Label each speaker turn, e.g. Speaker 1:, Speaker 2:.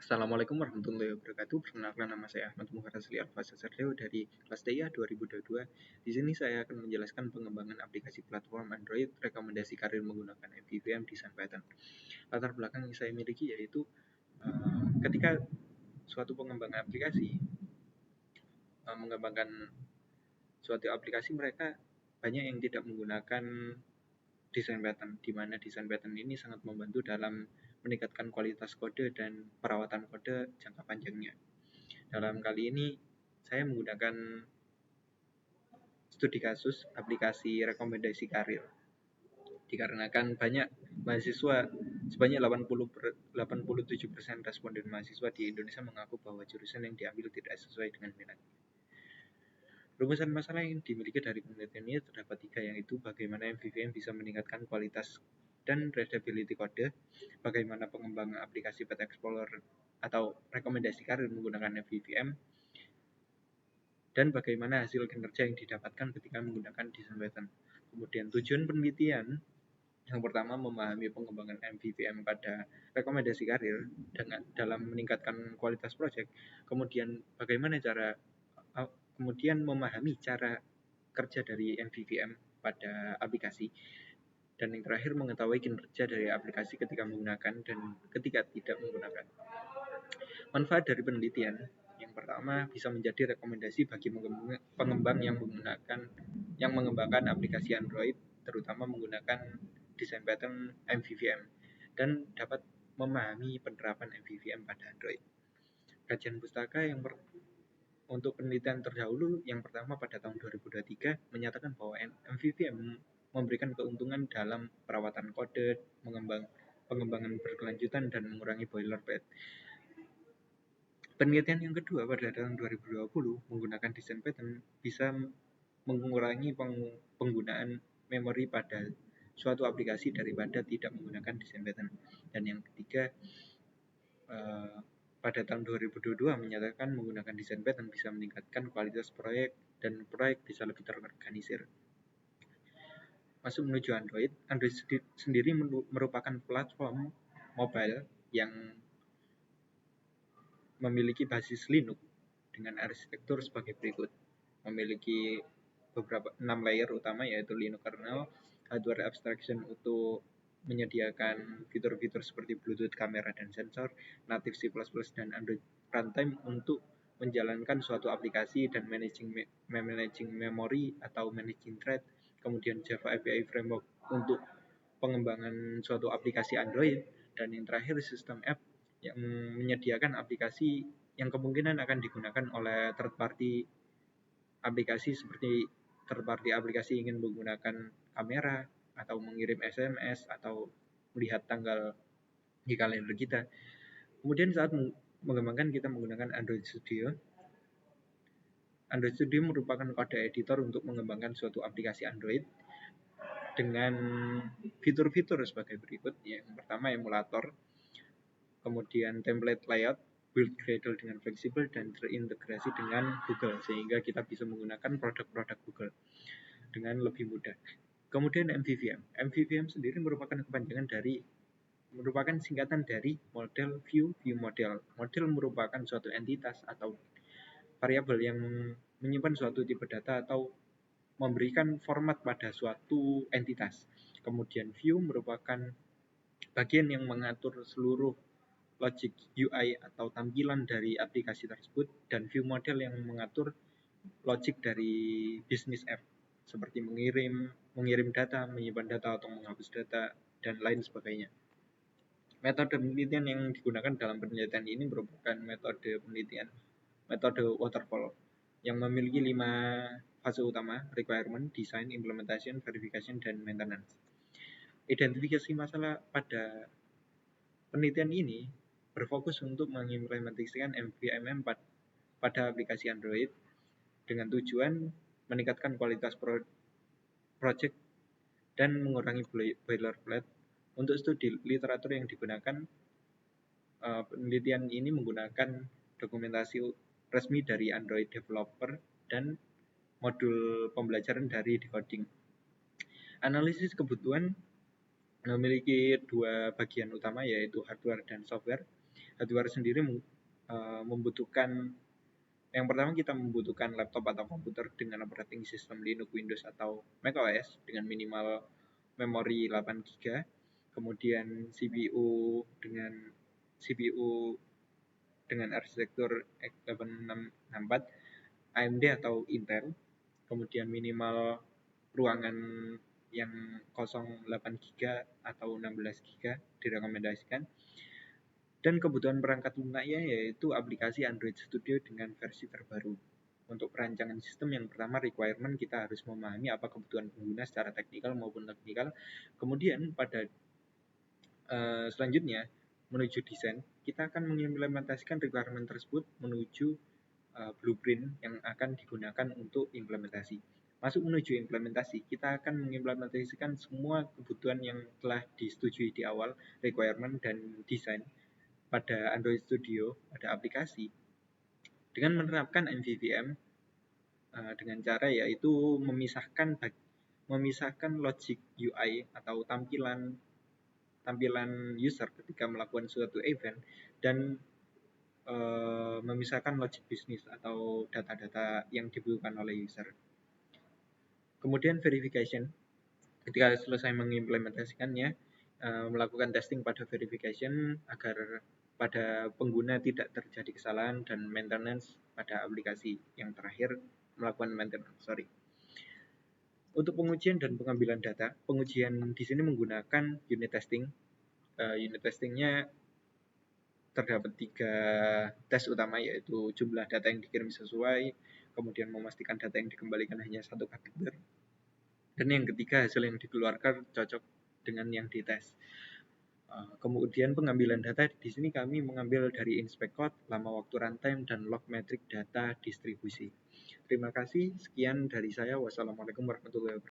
Speaker 1: Assalamualaikum warahmatullahi wabarakatuh. Perkenalkan, nama saya Ahmad Muharrasli Alfasasarleo dari kelas TIA 2022. Di sini saya akan menjelaskan pengembangan aplikasi platform Android, rekomendasi karir menggunakan MVVM Design Pattern. Latar belakang yang saya miliki yaitu ketika suatu pengembangan aplikasi mengembangkan suatu aplikasi, mereka banyak yang tidak menggunakan design pattern, di mana design pattern ini sangat membantu dalam meningkatkan kualitas kode dan perawatan kode jangka panjangnya. Dalam kali ini, saya menggunakan studi kasus aplikasi rekomendasi karir. Dikarenakan banyak mahasiswa, sebanyak 87% responden mahasiswa di Indonesia mengaku bahwa jurusan yang diambil tidak sesuai dengan minatnya. Rumusan masalah yang dimiliki dari penelitian ini terdapat 3, yaitu bagaimana MVVM bisa meningkatkan kualitas dan readability kode, bagaimana pengembangan aplikasi Path Explorer atau rekomendasi karir menggunakan MVVM, dan bagaimana hasil kinerja yang didapatkan ketika menggunakan design pattern. Kemudian tujuan penelitian yang pertama, memahami pengembangan MVVM pada rekomendasi karir dalam meningkatkan kualitas proyek. Kemudian memahami cara kerja dari MVVM pada aplikasi. Dan yang terakhir, mengetahui kinerja dari aplikasi ketika menggunakan dan ketika tidak menggunakan. Manfaat dari penelitian yang pertama, bisa menjadi rekomendasi bagi pengembang yang mengembangkan aplikasi Android, terutama menggunakan design pattern MVVM, dan dapat memahami penerapan MVVM pada Android. Kajian pustaka untuk penelitian terdahulu yang pertama pada tahun 2023 menyatakan bahwa MVVM memberikan keuntungan dalam perawatan kode, pengembangan berkelanjutan, dan mengurangi boilerplate. Penelitian yang kedua pada tahun 2020 menggunakan design pattern bisa mengurangi penggunaan memori pada suatu aplikasi daripada tidak menggunakan design pattern. Dan yang ketiga, pada tahun 2022 menyatakan menggunakan design pattern bisa meningkatkan kualitas proyek dan proyek bisa lebih terorganisir. Masuk menuju Android. Android sendiri merupakan platform mobile yang memiliki basis Linux dengan arsitektur sebagai berikut. Memiliki beberapa 6 layer utama, yaitu Linux kernel, hardware abstraction untuk menyediakan fitur-fitur seperti Bluetooth, kamera, dan sensor, native C++, dan Android runtime untuk menjalankan suatu aplikasi dan managing memory atau managing thread, kemudian Java API Framework untuk pengembangan suatu aplikasi Android, dan yang terakhir sistem app yang menyediakan aplikasi yang kemungkinan akan digunakan oleh third party aplikasi, seperti third party aplikasi ingin menggunakan kamera atau mengirim SMS atau melihat tanggal di kalender kita. Kemudian saat mengembangkan, kita menggunakan Android Studio. Android Studio merupakan kode editor untuk mengembangkan suatu aplikasi Android dengan fitur-fitur sebagai berikut. Yang pertama, emulator, kemudian template layout, build Gradle dengan fleksibel, dan terintegrasi dengan Google, sehingga kita bisa menggunakan produk-produk Google dengan lebih mudah. Kemudian MVVM. MVVM sendiri merupakan singkatan dari model view model. Model merupakan suatu entitas atau variabel yang menyimpan suatu tipe data atau memberikan format pada suatu entitas. Kemudian view merupakan bagian yang mengatur seluruh logic UI atau tampilan dari aplikasi tersebut, dan view model yang mengatur logic dari bisnis app seperti mengirim data, menyimpan data atau menghapus data, dan lain sebagainya. Metode penelitian yang digunakan dalam penelitian ini merupakan metode waterfall yang memiliki 5 fase utama: requirement, design, implementation, verification, dan maintenance. Identifikasi masalah pada penelitian ini berfokus untuk mengimplementasikan MVVM pada aplikasi Android dengan tujuan meningkatkan kualitas project dan mengurangi boilerplate. Untuk studi literatur yang digunakan, penelitian ini menggunakan dokumentasi resmi dari Android developer dan modul pembelajaran dari decoding. Analisis kebutuhan memiliki 2 bagian utama, yaitu hardware dan software. hardware sendiri membutuhkan, yang pertama kita membutuhkan laptop atau komputer dengan operating system Linux, Windows, atau macOS dengan minimal memori 8 GB, kemudian CPU dengan arsitektur x8664 AMD atau Intel, kemudian minimal ruangan yang kosong 8 GB atau 16 GB direkomendasikan, dan kebutuhan perangkat lunaknya yaitu aplikasi Android Studio dengan versi terbaru. Untuk perancangan sistem, yang pertama requirement kita harus memahami apa kebutuhan pengguna secara teknikal maupun teknikal. Kemudian pada selanjutnya menuju desain, kita akan mengimplementasikan requirement tersebut menuju blueprint yang akan digunakan untuk implementasi. Masuk menuju implementasi, kita akan mengimplementasikan semua kebutuhan yang telah disetujui di awal, requirement dan desain pada Android Studio, pada aplikasi, dengan menerapkan MVVM dengan cara yaitu memisahkan logic UI atau tampilan user ketika melakukan suatu event, dan memisahkan logic bisnis atau data-data yang dibutuhkan oleh user. Kemudian verification, ketika selesai mengimplementasikannya, melakukan testing pada verification agar pada pengguna tidak terjadi kesalahan, dan maintenance pada aplikasi yang terakhir melakukan maintenance. Untuk pengujian dan pengambilan data, pengujian di sini menggunakan unit testing. Unit testingnya terdapat 3 tes utama, yaitu jumlah data yang dikirim sesuai, kemudian memastikan data yang dikembalikan hanya 1 karakter, dan yang ketiga hasil yang dikeluarkan cocok dengan yang dites. Kemudian pengambilan data di sini kami mengambil dari inspect code, lama waktu runtime, dan log metrik data distribusi. Terima kasih, sekian dari saya. Wassalamualaikum warahmatullahi wabarakatuh.